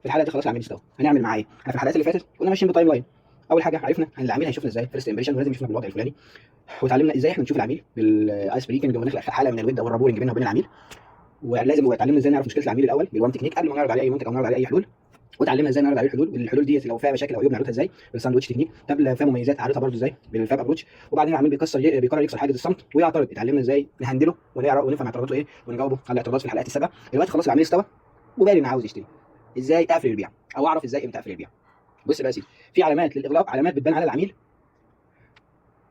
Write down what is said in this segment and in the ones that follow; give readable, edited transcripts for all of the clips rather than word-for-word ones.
في الحلقه دي خلاص العميل استوى، هنعمل معاه ايه؟ احنا في الحلقات اللي فاتت كنا ماشيين بتايم لاين. اول حاجه عرفنا ان العميل هيشوفنا ازاي فيرست امبريشن، ولازم يشوفنا بالوضع الفلاني. وتعلمنا ازاي احنا نشوف العميل بالايس بريكنج ونخلق حاله من الود او الرابورنج بيننا وبين العميل. ولازم اتعلمنا ازاي نعرف مشكله العميل الاول بالوان تكنيك قبل ما نعرض عليه اي منتج او نعرض عليه اي حلول. وتعلمنا ازاي نعرض عليه الحلول، والحلول دي لو فيها مشاكل او عيوب نعرضها ازاي بالساندوتش تكنيك. طب لو فيها مميزات اعرضها برده ازاي بالفاب ابروتش. وبعدين العميل بيقرر يكسر حاجز الصمت ويعترض، اتعلمنا ازاي نهندله ونعرف ونفهم اعتراضاته ايه ونجاوبه على الاعتراضات في الحلقات السابقه. دلوقتي خلاص العميل استوى وبالي انه عاوز يشتري، ازاي اقفل البيع او اعرف ازاي امتى اقفل البيع؟ بص بقى يا سيدي، في علامات للاغلاق، علامات بتبان على العميل.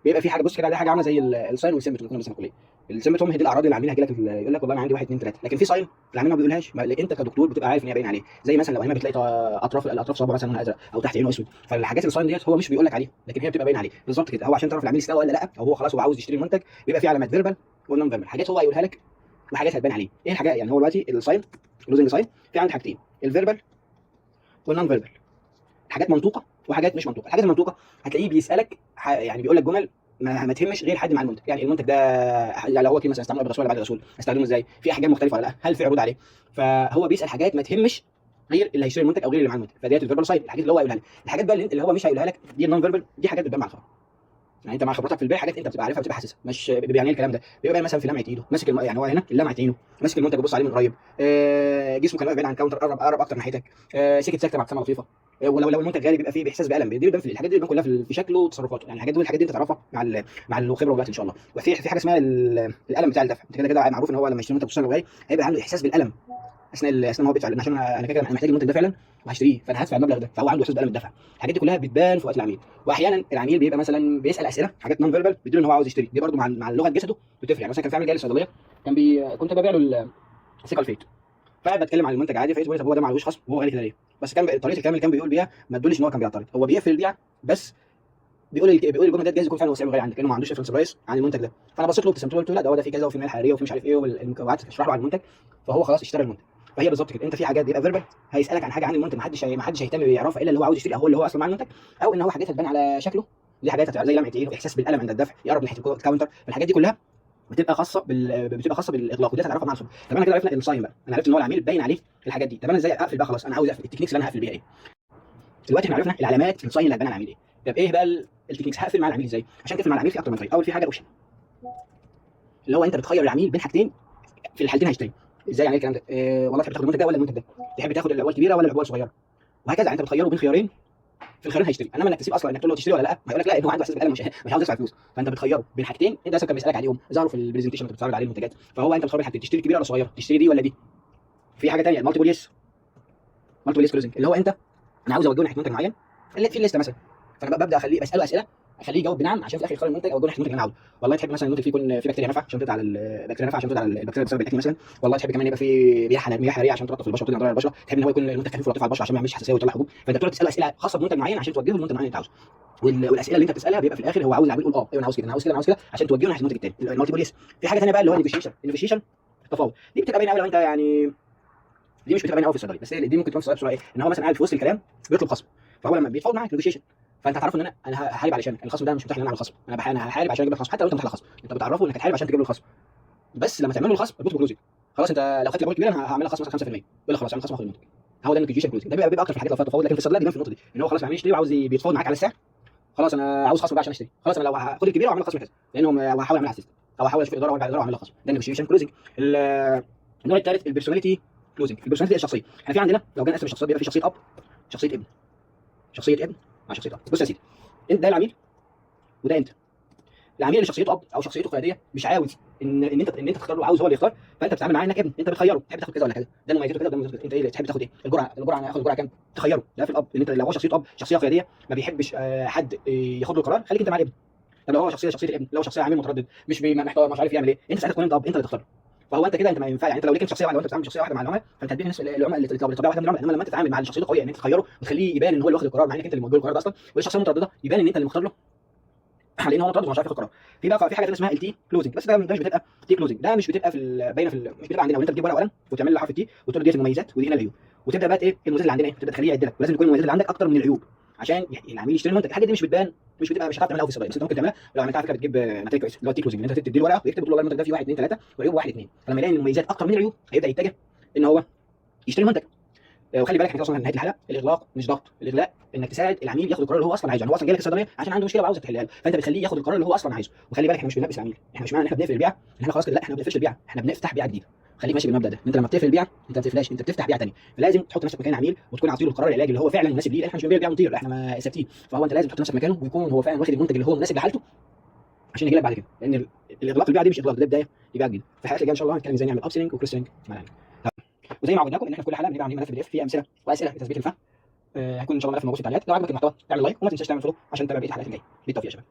بيبقى في حاجه، بص كده، ده حاجه عامله زي الساين والسيمبتوم اللي كنا بنسميها كليه. السيمبتوم هي دي الاعراض اللي العميل هيجي لك يقول لك والله انا عندي 1 2 3، لكن في ساين العميل ما بيقولهاش، انت كدكتور بتبقى عارف ان هي باين عليه. زي مثلا لو هنا بتلاقي اطراف صوابعه مثلا لونها ازرق او تحت عينه اسود، فالحاجات الساين ديت هو مش بيقول لك عليها، لكن هي بتبقى باين عليه بالظبط كده. هو عشان تعرف العميل استوى ولا لا، او هو خلاص هو عاوز يشتري المنتج، بيبقى في علامات فيربال ونون فيربال، حاجات هو هيقولها لك وحاجات هتبان عليه. ايه الحاجات؟ يعني هو دلوقتي الساين، اللوزنج ساين، في عندي حاجتين، الفيربال والنون فيربال. حاجات منطوقه وحاجات مش منطوقه. الحاجات المنطوقه هتلاقيه بيسالك يعني بيقول لك جمل ما تهمش غير حد مع المنتج. يعني المنتج ده يعني لو هو كلمه مثلا استعمله بالرسول ولا بعد الرسول، استخدمه ازاي، في احجام مختلفه ولا لا، هل في عروض عليه. فهو بيسال حاجات ما تهمش غير اللي هيشتري المنتج او غير اللي مع المنتج. فديت الفيربال سايد، الحاجات اللي هو هيقولها لك. الحاجات بقى اللي هو مش هيقولها لك دي النون فيربال، دي حاجات بتبان مع الخبره. يعني انت مع خبرتك في البيع حاجات انت بتبقى عارفها، بتبقى حاسسها، مش بيبقى يعني ايه الكلام ده. بيبقى باين مثلا في لمعه ايده ماسك يعني هو هنا لمعه عينه ماسك المنتج بيبص عليه من قريب، جسمه كان واقف بعيد عن الكاونتر، قرب اكتر ناحيتك، سكت سكته مع ابتسامه لطيفه. ولو المنتج غالي بيبقى فيه باحساس بالم، دي بيبان في الحاجات دي، بيبان كلها في شكله وتصرفاته. يعني الحاجات دي انت تعرفها مع الخبره والوقت ان شاء الله. وفي حاجه اسمها الالم بتاع الدفع. انت كده كده معروف ان هو لما يشتري منتج خصوصا لو غالي هيبقى عنده احساس بالالم اثناء ما هو بيدفع، لان عشان انا كده انا محتاج المنتج ده فعلا وهشتريه، فانا هدفع المبلغ ده، فهو عنده احساس بالم الدفع. الحاجات دي كلها بتبان في وقت العميل. واحيانا العميل بيبقى مثلا بيسال اسئله، حاجات نون فيربال، بيدل ان هو عاوز يشتري، دي برده مع لغه جسده بتفرق. يعني مثلا كان في عميل جاي للصيدليه، كنت ببيع له الثقه الفيت، فقاعد بتكلم عن المنتج عادي، فقلت له طب هو ده معلوش خصم وهو غالي كده ليه؟ بس كان طريقه الكلام اللي كان بيقول بيها ما تدلش ان هو كان بيعترض، هو بيقفل البيع بس بيقول الجمله ديت جايز يكون فعلا هو سعره غالي عندك، لانه ما عندوش ريفرنس برايس عن المنتج ده. فانا بصيت له ابتسمت له قلت له لا ده في كذا وفي مال حراريه وفي مش عارف ايه، وقعدت اشرح له عن المنتج، فهو خلاص اشترى المنتج. فهي بالظبط كده، انت في حاجات بيبقى فيربال هيسالك عن حاجه عن المنتج ما حدش هيهتم يعرفها الا اللي هو عاوز يشتري او هو اللي هو اصلا مع المنتج، او ان هو حاجات هتبان على شكله. دي حاجات زي لمعه ايده، احساس بالالم عند الدفع، يقرب ناحيه الكاونتر. فالحاجات دي كلها بتبقى خاصه بالاغلاق، ودي هتعرفها مع الخبره. طب انا كده عرفنا الصايم بقى، انا عرفت ان هو العميل باين عليه الحاجات دي. طب انا ازاي اقفل بقى؟ خلاص انا عاوز اقفل، التكنيكس اللي انا هقفل بيها ايه؟ دلوقتي احنا عرفنا العلامات الصايم اللي هتبان على العميل ايه. طب ايه بقى التكنيكس؟ هقفل مع العميل ازاي؟ عشان تقفل مع العميل في اكتر من طريقه. اول في حاجه الاوبشن، اللي هو انت بتخير العميل بين حاجتين، في الحالتين هيشتري. ازاي يعني الكلام ده؟ والله تحب تاخد المنتج ده ولا المنتج ده؟ تحب تاخد العبوه الكبيره ولا العبوه الصغيره؟ وهكذا. يعني انت بتخيره بين خيارين، في الخيارين هيشتري. انما انك تسيب اصلا انك تقول له تشتري ولا لا، هيقول لك لا، هو عنده احساس بالالم، مش عاوز يدفع فلوس. فانت بتخيره بين حاجتين انت اصلا كان بيسالك عليهم، ظهروا في البرزنتيشن انت بتتفرج عليه المنتجات. فهو انت بتختار بين حاجتين، تشتري الكبيره ولا الصغيره، تشتري دي ولا دي. في حاجه ثانيه المالتيبل يس، مالتيبل يس كلوزنج، اللي هو انت انا عاوز اوجهه ناحيه منتج معين اللي في الليسته مثلا، فانا ببدا اخليه بساله اسئله، اخليه يجاوب بنعم عشان في الاخر يختار المنتج او يوجهه ناحيه المنتج اللي انا عاوزه. والله تحب مثلا المنتج فيه يكون فيه بكتيريا نافعه عشان تقضي على البكتيريا نافعه عشان تقضي على البكتيريا بسبب الاكل مثلا. والله تحب كمان يبقى فيه مياه حراريه عشان تلطف البشره وتقضي على البشره. تحب ان هو يكون المنتج خفيف ولطيف على البشره عشان ما يعملش حساسيه ويطلع حبوب. فانت بتقعد تسال اسئله خاصه بمنتج معين عشان توجهه للمنتج معين اللي انت عاوزه. والاسئله اللي انت بتسالها بيبقى في الاخر هو عاوز العميل يقول ايوه انا عاوز كده، انا عاوز كده، انا عاوز كده، عشان توجهه ناحيه المنتج الثاني المالتيبل يس. في حاجه ثانيه بقى اللي هو النيجوشيشن، التفاوض. دي بتبقى باينه قوي لو انت يعني، دي مش بتبقى باينه قوي في الصيدليه، بس دي ممكن تبان في الصيدليه بسرعه. ايه ان هو مثلا قاعد في وسط الكلام بيطلب خصم، فهو لما بيتفاوض معاك نيجوشيشن، فانت هتعرفه ان انا هحارب علشانك، الخصم ده مش متاح لي ان انا اعمل خصم، انا هحارب عشان اجيب لك خصم. حتى لو انت متاح لك خصم انت بتعرفه انك هتحارب عشان تجيب له الخصم. بس لما تعمل له الخصم بتبقى كلوزنج. خلاص انت لو خدت العقود الكبيره انا هعمل لك خصم مثلا 5%، يقول لك خلاص اعمل خصم واخد المنتج. هو ده النيجوشيشن كلوزنج. ده بيبقى اكتر في الحاجات اللي فيها تفاوض، لكن في الصيدليه بيبان في النقطه دي ان هو خلاص العميل يشتري وعاوز بيتفاوض معاك على السعر. خلاص انا عاوز خصم بقى عشان اشتري، خلاص انا لو هاخد الكبيره واعمل لك خصم كذا، لانهم هحاول اعملها على السيستم او هحاول اشوف اداره وارجع الاداره واعمل لك خصم. ده النيجوشيشن كلوزنج. النوع الثالث البيرسوناليتي كلوزنج. البيرسوناليتي الشخصيه. احنا في عندنا لو جينا نقسم الشخصيات بيبقى في شخصيه اب، شخصيه ابن، شخصيه ابن مع شخصيه اب. بص يا سيدي، انت ده العميل وده انت. العميل اللي شخصيته اب او شخصيته قياديه مش عاوز ان انت تختار له، عاوز هو اللي يختار، فانت بتتعامل معاه انك ابن، انت بتخيره تحب تاخد كذا ولا كذا، ده مميزاته كذا وده مميزاته كذا، انت ايه اللي تحب تاخد ايه؟ الجرعه انا هاخد الجرعه كام؟ تخيره. ده في الاب، ان انت لو هو شخصيته اب شخصيه قياديه ما بيحبش حد ياخد له القرار، خليك انت مع الابن. طب لو هو شخصيه الابن، لو شخصيه عميل متردد مش محتار مش عارف يعمل ايه، انت ساعتها تكون انت اب، انت اللي تختار. فهو انت كده انت ما ينفع. يعني انت لو ليك شخصيه واحده، لو انت بتتعامل شخصيه واحده مع العملاء، فانت هتدي الناس العملاء اللي طبيعه واحده من العملاء. انما لما انت تتعامل مع الشخصيه القويه ان انت تخيره وتخليه يبان ان هو اللي واخد القرار، مع انك انت اللي موجود القرار ده اصلا، والشخصيه المتردده يبان ان انت اللي مختار له لان هو متردد ومش عارف ياخد قرار. في حاجه اسمها التي كلوزنج، بس ده مش بتبقى تي كلوزنج، ده مش بتبقى باينه مش بتبقى عندنا. وانت بتجيب ورقه وقلم وتعمل له حرف التي وتقول له ديت المميزات ودي هنا العيوب، وتبدا بقى ايه المميزات اللي عندنا ايه، تبدا تخليه يعد لك، ولازم يكون المميزات اللي عندك اكتر من العيوب عشان العميل يشتري المنتج. الحاجه دي مش بتبقى مش هتعرف تعملها في الصيدليه، بس انت ممكن تعملها لو عملتها على فكره بتجيب نتائج كويسه. اللي هو التي كلوزنج، ان انت تدي له ورقه ويكتب له والله المنتج ده فيه 1 2 3 وعيوب 1 2، فلما يلاقي المميزات اكتر من العيوب هيبدا يتجه ان هو يشتري المنتج. وخلي بالك احنا كده وصلنا لنهايه الحلقه. الاغلاق مش ضغط، الاغلاق انك تساعد العميل ياخد القرار اللي هو اصلا عايزه. يعني هو اصلا جاي لك الصيدليه عشان عنده مشكله وعاوزك تحلها له، فانت بتخليه ياخد القرار اللي هو اصلا عايزه. وخلي بالك احنا مش بنلبس العميل، احنا مش معنى ان احنا بنقفل البيعه ان احنا خلاص كده، لا احنا ما بنقفلش البيعه، احنا بنفتح بيعه جديده. خليك ماشي بالمبدا ده، انت لما بتقفل البيعه انت ما بتقفلهاش، انت بتفتح بيعه ثانيه. فلازم تحط نفسك مكان العميل وتكون عاطي له القرار العلاجي اللي هو فعلا مناسب ليه، لان احنا مش بنبيع البيعه ونطير، احنا ما ثابتين. فهو انت لازم تحط نفسك مكانه ويكون هو فعلا واخد المنتج اللي هو مناسب لحالته عشان يجي لك بعد كده. لان الاغلاق البيعه دي مش اغلاق، ده بدايه لبيعه جديده. في الحلقات اللي جايه ان شاء الله هنتكلم ازاي نعمل اب سيلينج وكروس سيلينج مع العميل. وزي ما عودناكم ان احنا في كل حلقه بنبقى عاملين ملف PDF فيه امثله واسئله لتثبيت الفهم. هيكون ان شاء الله ملف موجود في التعليقات. لو عجبك المحتوى اعمل لايك وما تنساش تعمل فولو عشان تتابع بقيه الحلقات الجايه. بالتوفيق يا شباب.